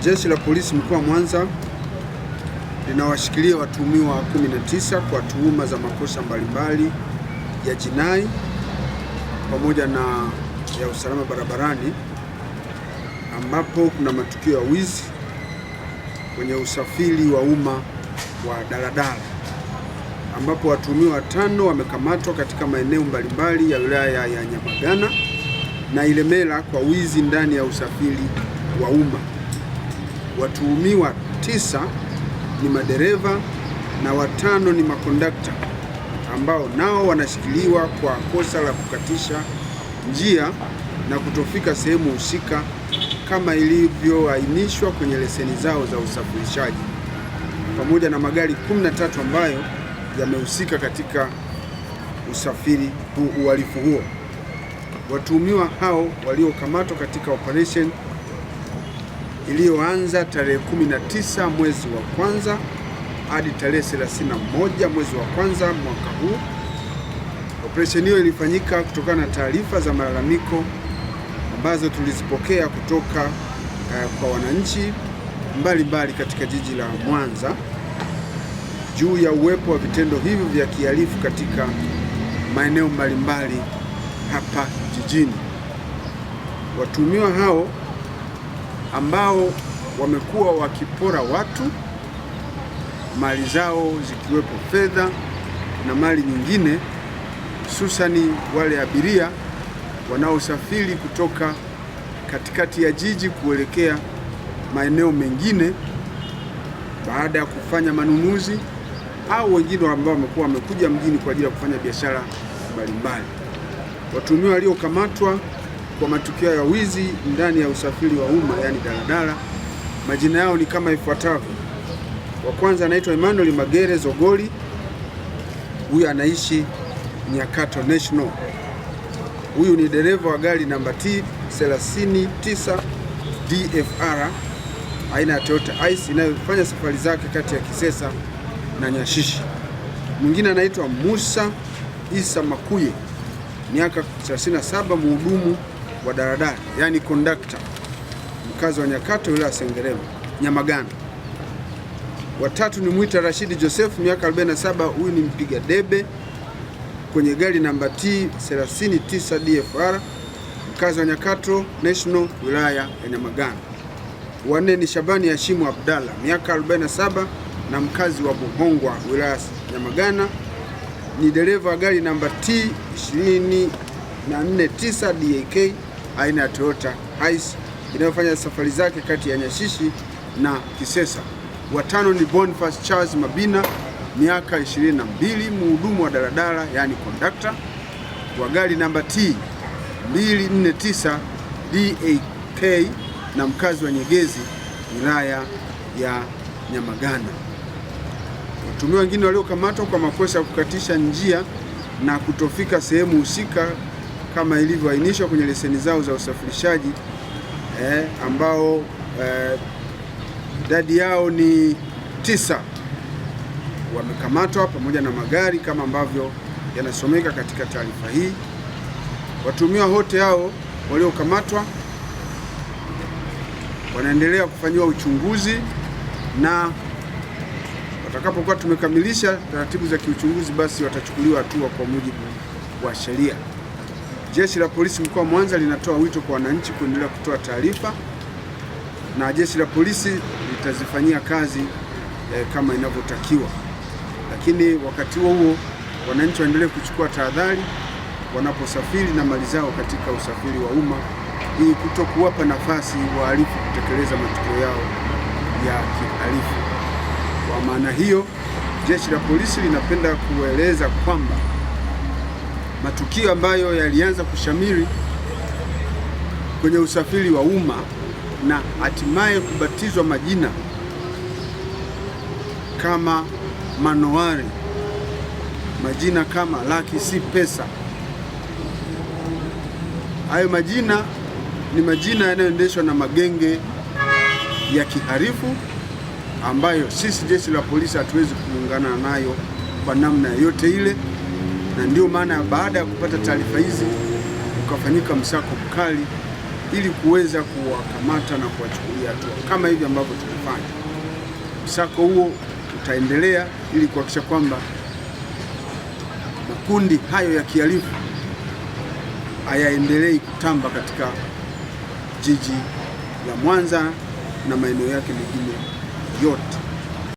Jeshi la Polisi mkoa wa Mwanza linawashikilia watuhumiwa 19 kwa tuhuma za makosa mbalimbali ya jinai pamoja na ya usalama barabarani, ambapo kuna matukio ya wizi kwenye usafiri wa umma wa daladala, ambapo watuhumiwa 5 wamekamatwa katika maeneo mbalimbali ya wilaya ya Nyamagana na Ilemela kwa wizi ndani ya usafiri wa umma. Watuhumiwa 9 ni madereva na 5 ni makondakta ambao nao wanashikiliwa kwa kosa la kukatisha njia na kutofika sehemu husika kama ilivyoainishwa kwenye leseni zao za usafirishaji, pamoja na magari 13 ambayo yamehusika katika uhalifu huo. Watuhumiwa hao waliokamatwa katika operation iliyoanza tarehe 19 mwezi wa kwanza hadi tarehe 31 mwezi wa kwanza mwaka huu. Operation hiyo ilifanyika kutokana na taarifa za malalamiko ambazo tulizipokea kutoka kwa wananchi mbalimbali katika jiji la Mwanza juu ya uwepo wa vitendo hivyo vya kihalifu katika maeneo mbalimbali hapa jijini. Watuhumiwa hao ambao wamekuwa wakipora watu mali zao zikiwepo fedha na mali nyingine, hususani wale abiria wanaosafiri kutoka katikati ya jiji kuelekea maeneo mengine baada ya kufanya manunuzi, au wengine ambao wamekuja mjini kwa ajili ya kufanya biashara mbalimbali. Watuhumiwa waliokamatwa kwa matukio ya wizi ndani ya usafiri wa umma yani daladala, majina yao ni kama ifuatavyo. Wa kwanza anaitwa Emmanuel Magere Zogoli, huyu anaishi Nyakato National. Huyu ni dereva wa gari namba T39 DFR aina ya Toyota Ice inayofanya safari zake kati ya Kisesa na Nyashishi. Mwingine anaitwa Musa Isa Makuye, miaka 37, mhudumu wa daladala yani kondakta, mkazi wa Nyakato wilaya Sengerema Nyamagana. Watatu ni Mwita Rashidi Joseph, miaka 47, huyu ni mpiga debe kwenye gari namba T39 DFR, mkazi wa Nyakato National wilaya ya Nyamagana. Wanne ni Shabani Hashimu Abdalla, miaka 47, na mkazi wa Buhongwa wilaya ya Nyamagana, ni dereva wa gari namba T249 DAK aina ya Toyota Hiace inayofanya safari zake kati ya Nyashishi na Kisesa. Watano ni Boniface Charles Mabina, miaka 22, mhudumu wa daladala yani kondakta wa gari namba T249 DAK na mkazi wa Nyegezi wilaya ya Nyamagana. Watuhumiwa wengine waliokamatwa kwa makosa ya kukatisha njia na kutofika sehemu husika kama ilivyoainishwa kwenye leseni zao za usafirishaji ambao idadi yao ni 9 wamekamatwa pamoja na magari kama ambavyo yanasomeka katika taarifa hii. Watuhumiwa wote hao waliokamatwa wanaendelea kufanyiwa uchunguzi, na watakapokuwa tumekamilisha taratibu za kiuchunguzi basi watachukuliwa hatua kwa mujibu wa sheria. Jeshi la Polisi mkoa wa Mwanza linatoa wito kwa wananchi kuendelea kutoa taarifa, na jeshi la polisi litazifanyia kazi kama inavyotakiwa. Lakini wakati huo wananchi waendelee kuchukua tahadhari wanaposafiri na mali zao katika usafiri wa umma ili kutokuwapa nafasi wahalifu kutekeleza matukio yao ya kihalifu. Kwa maana hiyo, jeshi la polisi linapenda kueleza kwamba matukio ambayo yalianza kushamiri kwenye usafiri wa umma na hatimaye kubatizwa majina kama manowari, majina kama laki si pesa, hayo majina ni majina yanayoendeshwa na magenge ya kihalifu ambayo sisi jeshi la polisi hatuwezi kuungana nayo kwa namna yote ile, na ndio maana baada ya kupata taarifa hizi ukafanyika msako mkali ili kuweza kuwakamata na kuwachukulia hatua kama hivi ambavyo tumefanya. Msako huo utaendelea ili kuhakikisha kwamba makundi hayo ya kihalifu hayaendelei kutamba katika jiji la Mwanza na maeneo yake mengine yote.